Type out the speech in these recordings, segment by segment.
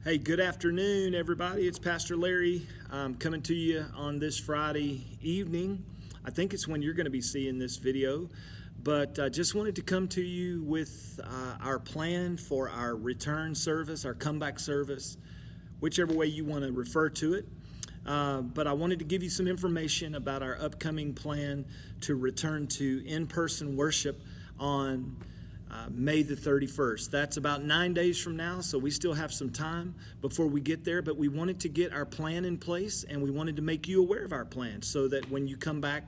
Hey, good afternoon, everybody. It's Pastor Larry coming to you on this Friday evening. I think it's when you're going to be seeing this video, but just wanted to come to you with our plan for our return service, our comeback service, whichever way you want to refer to it. But I wanted to give you some information about our upcoming plan to return to in-person worship on May the 31st. That's about 9 days from now, so we still have some time before we get there, but we wanted to get our plan in place, and we wanted to make you aware of our plan so that when you come back,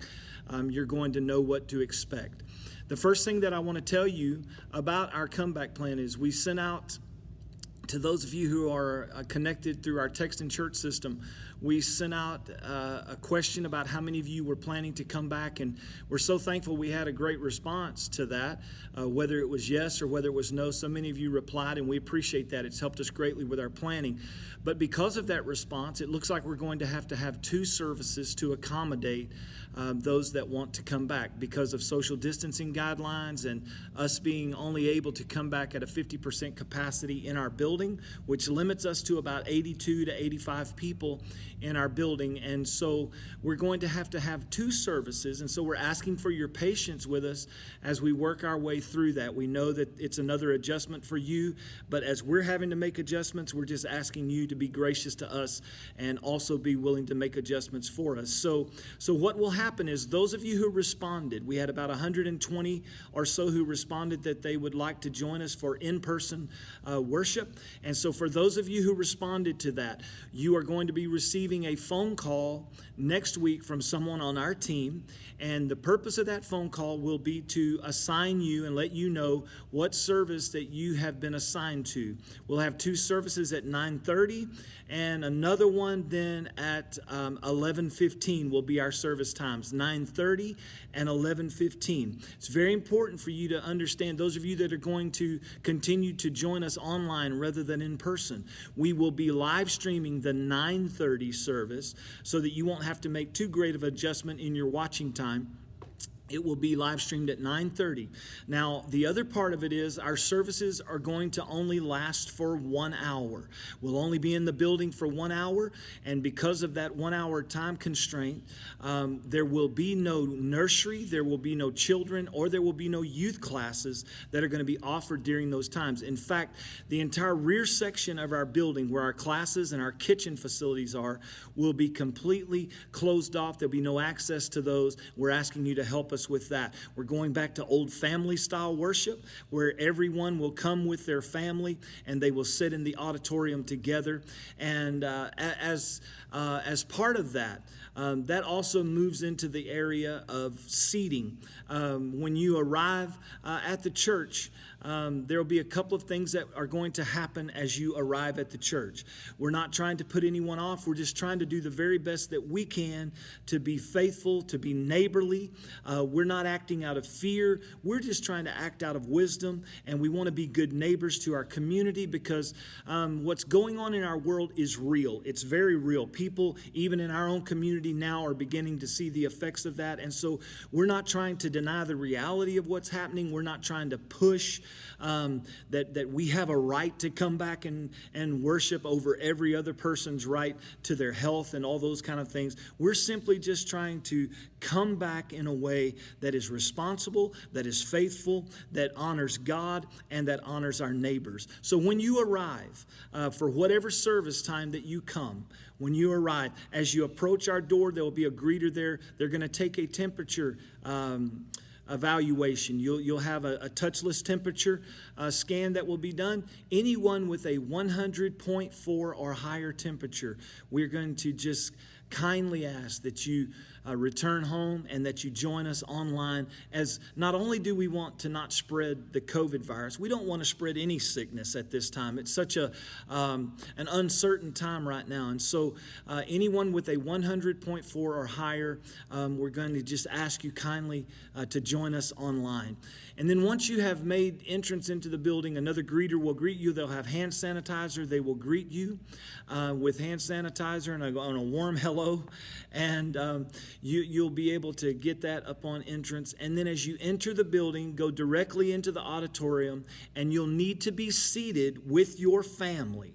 you're going to know what to expect. The first thing that I want to tell you about our comeback plan is we sent out, to those of you who are connected through our text and church system, we sent out a question about how many of you were planning to come back, and we're so thankful we had a great response to that, whether it was yes or whether it was no. So many of you replied, and we appreciate that. It's helped us greatly with our planning. But because of that response, it looks like we're going to have two services to accommodate those that want to come back because of social distancing guidelines and us being only able to come back at a 50% capacity in our building, which limits us to about 82 to 85 people in our building. And so we're going to have two services, and so we're asking for your patience with us as we work our way through that. We know that it's another adjustment for you, but as we're having to make adjustments, we're just asking you to be gracious to us and also be willing to make adjustments for us. So what will happen is those of you who responded, we had about 120 or so who responded that they would like to join us for in-person worship. And so for those of you who responded to that, you are going to be receiving a phone call next week from someone on our team. And the purpose of that phone call will be to assign you and let you know what service that you have been assigned to. We'll have two services at 9:30 and another one then at 11:15 will be our service times, 9:30 and 11:15. It's very important for you to understand, those of you that are going to continue to join us online rather than in person, we will be live streaming the 9:30 service so that you won't have to make too great of an adjustment in your watching time. It will be live streamed at 9:30. Now, the other part of it is our services are going to only last for 1 hour. We'll only be in the building for 1 hour, and because of that 1 hour time constraint, there will be no nursery, there will be no children, or there will be no youth classes that are going to be offered during those times. In fact, the entire rear section of our building, where our classes and our kitchen facilities are, will be completely closed off. There'll be no access to those. We're asking you to help us with that. We're going back to old family style worship where everyone will come with their family and they will sit in the auditorium together. And as part of that, that also moves into the area of seating. When you arrive at the church, there will be a couple of things that are going to happen as you arrive at the church. We're not trying to put anyone off. We're just trying to do the very best that we can to be faithful, to be neighborly. We're not acting out of fear. We're just trying to act out of wisdom, and we want to be good neighbors to our community because what's going on in our world is real. It's very real. People, even in our own community now, are beginning to see the effects of that, and so we're not trying to deny the reality of what's happening. We're not trying to push that we have a right to come back and worship over every other person's right to their health and all those kind of things. We're simply just trying to come back in a way that is responsible, that is faithful, that honors God, and that honors our neighbors. So when you arrive, for whatever service time that you come, when you arrive, as you approach our door, there will be a greeter there. They're going to take a temperature evaluation. You'll have a touchless temperature scan that will be done. Anyone with a 100.4 or higher temperature, we're going to just kindly ask that you return home and that you join us online, as not only do we want to not spread the COVID virus, we don't want to spread any sickness at this time. It's such an uncertain time right now. And so anyone with a 100.4 or higher, we're going to just ask you kindly to join us online. And then once you have made entrance into the building, another greeter will greet you. They'll have hand sanitizer. They will greet you with hand sanitizer and a warm hello. And you'll be able to get that upon entrance. And then as you enter the building, go directly into the auditorium, and you'll need to be seated with your family.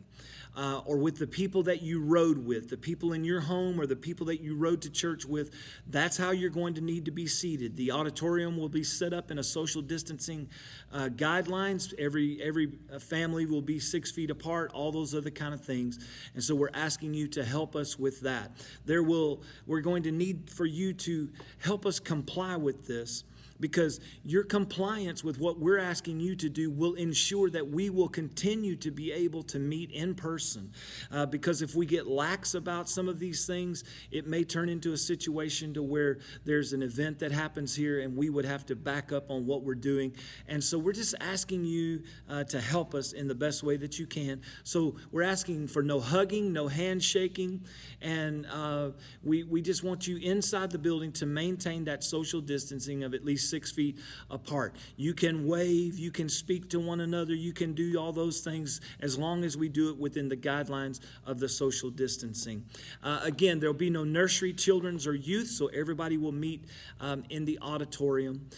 or with the people that you rode with, the people in your home or the people that you rode to church with. That's how you're going to need to be seated. The auditorium will be set up in a social distancing guidelines. Every family will be 6 feet apart, all those other kind of things. And so we're asking you to help us with that. We're going to need for you to help us comply with this, because your compliance with what we're asking you to do will ensure that we will continue to be able to meet in person. Because if we get lax about some of these things, it may turn into a situation to where there's an event that happens here and we would have to back up on what we're doing. And so we're just asking you to help us in the best way that you can. So we're asking for no hugging, no handshaking, and we just want you inside the building to maintain that social distancing of at least 6 feet apart. You can wave, you can speak to one another, you can do all those things as long as we do it within the guidelines of the social distancing. Again, there'll be no nursery, children's, or youth, so everybody will meet in the auditorium.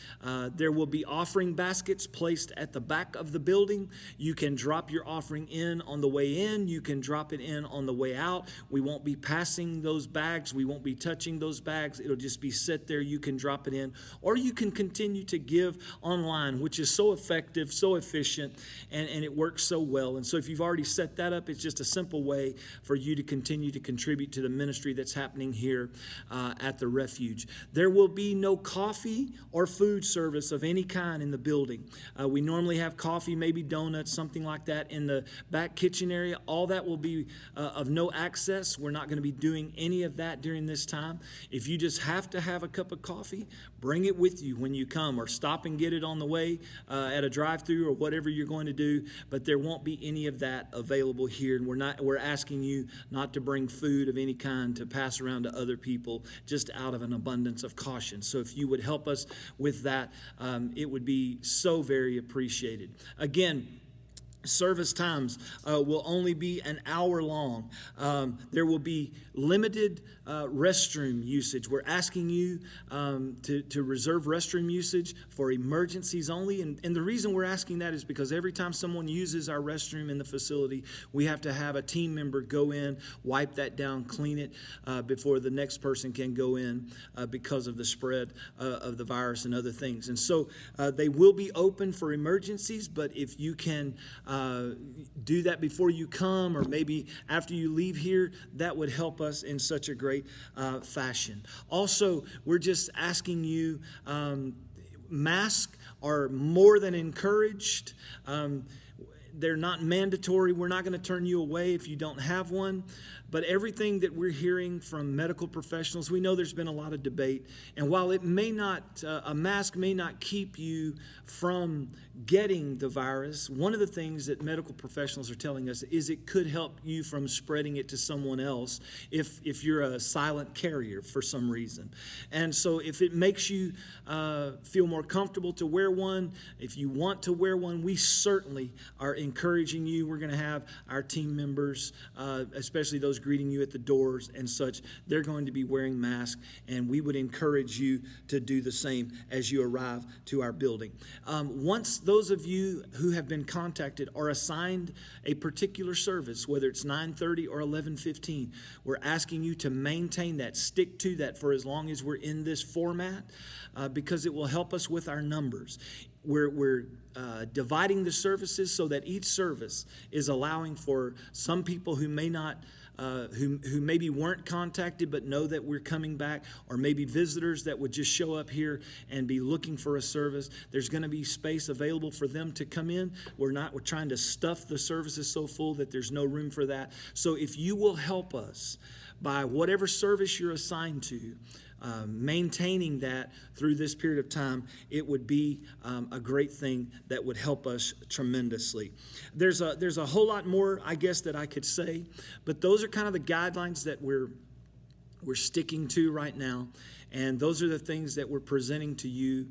There will be offering baskets placed at the back of the building. You can drop your offering in on the way in, you can drop it in on the way out. We won't be passing those bags, we won't be touching those bags. It'll just be set there. You can drop it in, or you can continue to give online, which is so effective, so efficient, and it works so well. And so if you've already set that up, it's just a simple way for you to continue to contribute to the ministry that's happening here at the Refuge. There will be no coffee or food service of any kind in the building. We normally have coffee, maybe donuts, something like that in the back kitchen area. All that will be of no access. We're not going to be doing any of that during this time. If you just have to have a cup of coffee, bring it with you when you come, or stop and get it on the way at a drive-through or whatever you're going to do. But there won't be any of that available here, and we're asking you not to bring food of any kind to pass around to other people, just out of an abundance of caution. So if you would help us with that, it would be so very appreciated. Again, service times will only be an hour long. There will be limited restroom usage. We're asking you to reserve restroom usage for emergencies only. And the reason we're asking that is because every time someone uses our restroom in the facility, we have to have a team member go in, wipe that down, clean it before the next person can go in because of the spread of the virus and other things. And so they will be open for emergencies, but if you can do that before you come, or maybe after you leave here, that would help us in such a great fashion. Also, we're just asking you, masks are more than encouraged. They're not mandatory. We're not going to turn you away if you don't have one. But everything that we're hearing from medical professionals, we know there's been a lot of debate. And while it may not, a mask may not keep you from getting the virus, one of the things that medical professionals are telling us is it could help you from spreading it to someone else if you're a silent carrier for some reason. And so if it makes you feel more comfortable to wear one, if you want to wear one, we certainly are encouraging you. We're going to have our team members, especially those greeting you at the doors and such, they're going to be wearing masks, and we would encourage you to do the same as you arrive to our building. Once those of you who have been contacted are assigned a particular service, whether it's 9:30 or 11:15, we're asking you to maintain that, stick to that for as long as we're in this format, because it will help us with our numbers. We're dividing the services so that each service is allowing for some people who may not, who maybe weren't contacted but know that we're coming back, or maybe visitors that would just show up here and be looking for a service. There's going to be space available for them to come in. We're trying to stuff the services so full that there's no room for that. So if you will help us by whatever service you're assigned to, maintaining that through this period of time, it would be a great thing that would help us tremendously. There's a whole lot more, I guess, that I could say, but those are kind of the guidelines that we're sticking to right now. And those are the things that we're presenting to you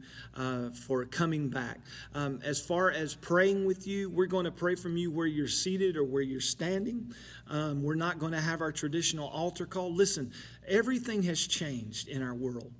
for coming back. As far as praying with you, we're going to pray from you where you're seated or where you're standing. We're not going to have our traditional altar call. Listen, everything has changed in our world.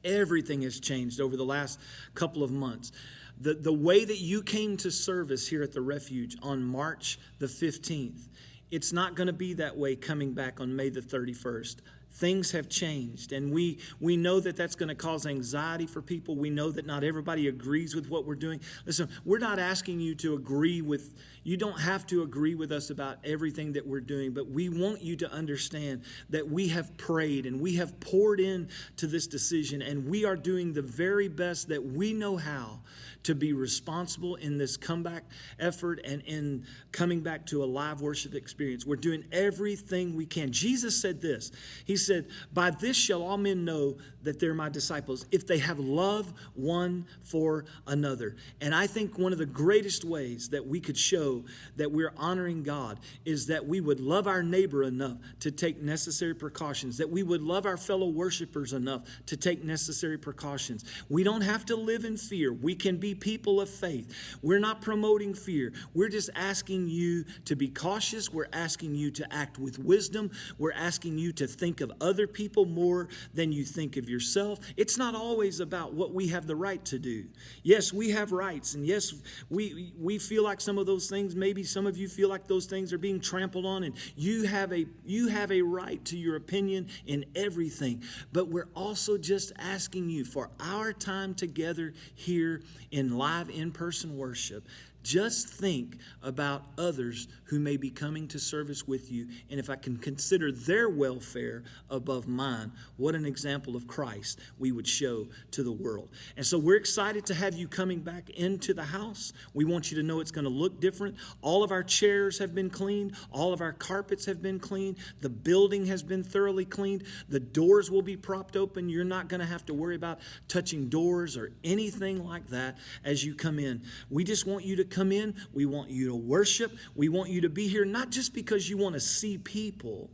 Everything has changed over the last couple of months. The way that you came to service here at the Refuge on March the 15th it's not going to be that way coming back on May the 31st. Things have changed, and we know that that's going to cause anxiety for people. We know that not everybody agrees with what we're doing. Listen, we're not asking you to agree with, you don't have to agree with us about everything that we're doing, but we want you to understand that we have prayed and we have poured in to this decision, and we are doing the very best that we know how to be responsible in this comeback effort and in coming back to a live worship experience. We're doing everything we can. Jesus said this. He said, "By this shall all men know that they're my disciples, if they have love one for another." And I think one of the greatest ways that we could show that we're honoring God is that we would love our neighbor enough to take necessary precautions, that we would love our fellow worshipers enough to take necessary precautions. We don't have to live in fear. We can be people of faith. We're not promoting fear. We're just asking you to be cautious. We're asking you to act with wisdom. We're asking you to think of other people more than you think of yourself. It's not always about what we have the right to do. Yes, we have rights, and yes, we feel like some of those things, maybe some of you feel like those things are being trampled on, and you have a right to your opinion in everything. But we're also just asking you for our time together here in live in-person worship. Just think about others who may be coming to service with you, and if I can consider their welfare above mine, what an example of Christ we would show to the world. And so we're excited to have you coming back into the house. We want you to know it's going to look different. All of our chairs have been cleaned. All of our carpets have been cleaned. The building has been thoroughly cleaned. The doors will be propped open. You're not going to have to worry about touching doors or anything like that as you come in. We just want you to come in. We want you to worship. We want you to be here not just because you want to see people,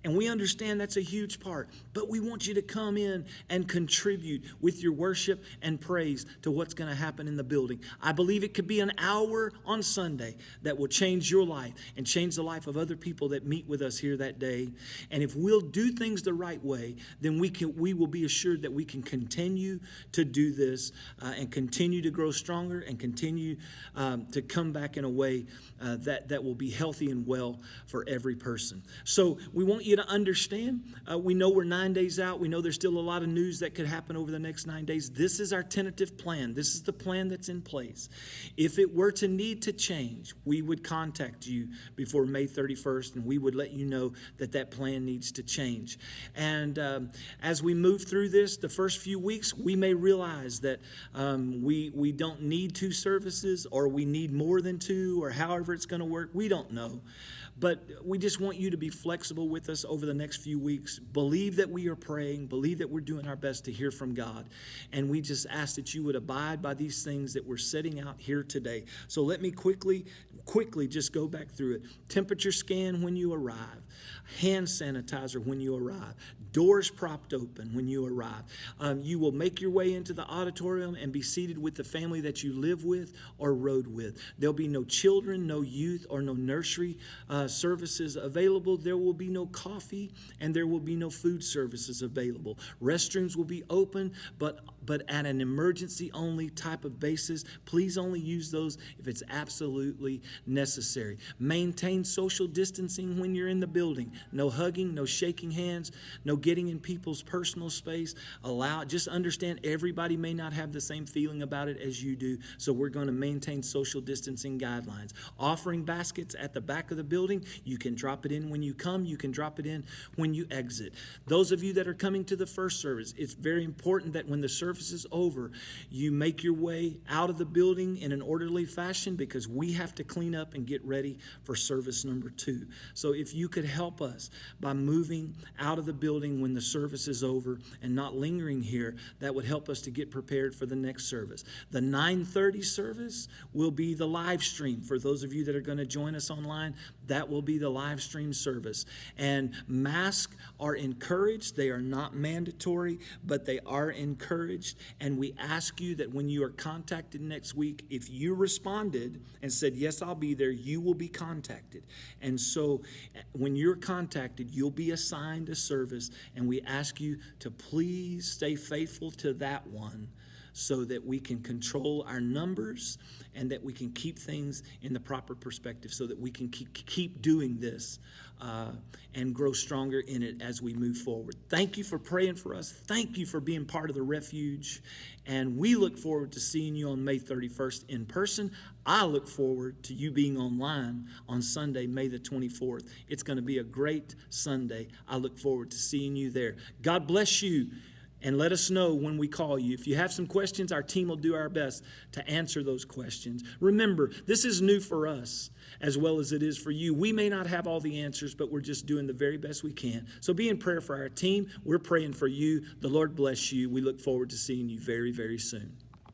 and we understand that's a huge part, but we want you to come in and contribute with your worship and praise to what's going to happen in the building. I believe it could be an hour on Sunday that will change your life and change the life of other people that meet with us here that day. And if we'll do things the right way, then we will be assured that we can continue to do this and continue to grow stronger and continue to come back in a way that will be healthy and well for every person. So we want you to understand, we know we're 9 days out. We know there's still a lot of news that could happen over the next 9 days. This is our tentative plan. This is the plan that's in place. If it were to need to change, we would contact you before May 31st, and we would let you know that that plan needs to change. And as we move through this, the first few weeks, we may realize that we don't need 2 services, or we need more than 2, or however it's going to work. We don't know. But we just want you to be flexible with us over the next few weeks. Believe that we are praying. Believe that we're doing our best to hear from God. And we just ask that you would abide by these things that we're setting out here today. So let me quickly just go back through it. Temperature scan when you arrive. Hand sanitizer when you arrive. Doors propped open when you arrive. You will make your way into the auditorium and be seated with the family that you live with or rode with. There'll be no children, no youth, or no nursery services available. There will be no coffee, and there will be no food services available. Restrooms will be open, but at an emergency only type of basis. Please only use those if it's absolutely necessary. Maintain social distancing when you're in the building. No hugging, no shaking hands, no getting in people's personal space. Just understand everybody may not have the same feeling about it as you do, so we're going to maintain social distancing guidelines. Offering baskets at the back of the building. You can drop it in when you come. You can drop it in when you exit. Those of you that are coming to the first service, it's very important that when the service is over, you make your way out of the building in an orderly fashion, because we have to clean up and get ready for service number 2. So if you could help us by moving out of the building when the service is over and not lingering here, that would help us to get prepared for the next service. The 9:30 service will be the live stream. For those of you that are going to join us online, that will be the live stream service. And masks are encouraged. They are not mandatory, but they are encouraged. And we ask you that when you are contacted next week, if you responded and said, yes, I'll be there, you will be contacted. And so when you're contacted, you'll be assigned a service, and we ask you to please stay faithful to that one, so that we can control our numbers and that we can keep things in the proper perspective so that we can keep doing this and grow stronger in it as we move forward. Thank you for praying for us. Thank you for being part of the Refuge. And we look forward to seeing you on May 31st in person. I look forward to you being online on Sunday, May the 24th. It's going to be a great Sunday. I look forward to seeing you there. God bless you. And let us know when we call you. If you have some questions, our team will do our best to answer those questions. Remember, this is new for us as well as it is for you. We may not have all the answers, but we're just doing the very best we can. So be in prayer for our team. We're praying for you. The Lord bless you. We look forward to seeing you very, very soon.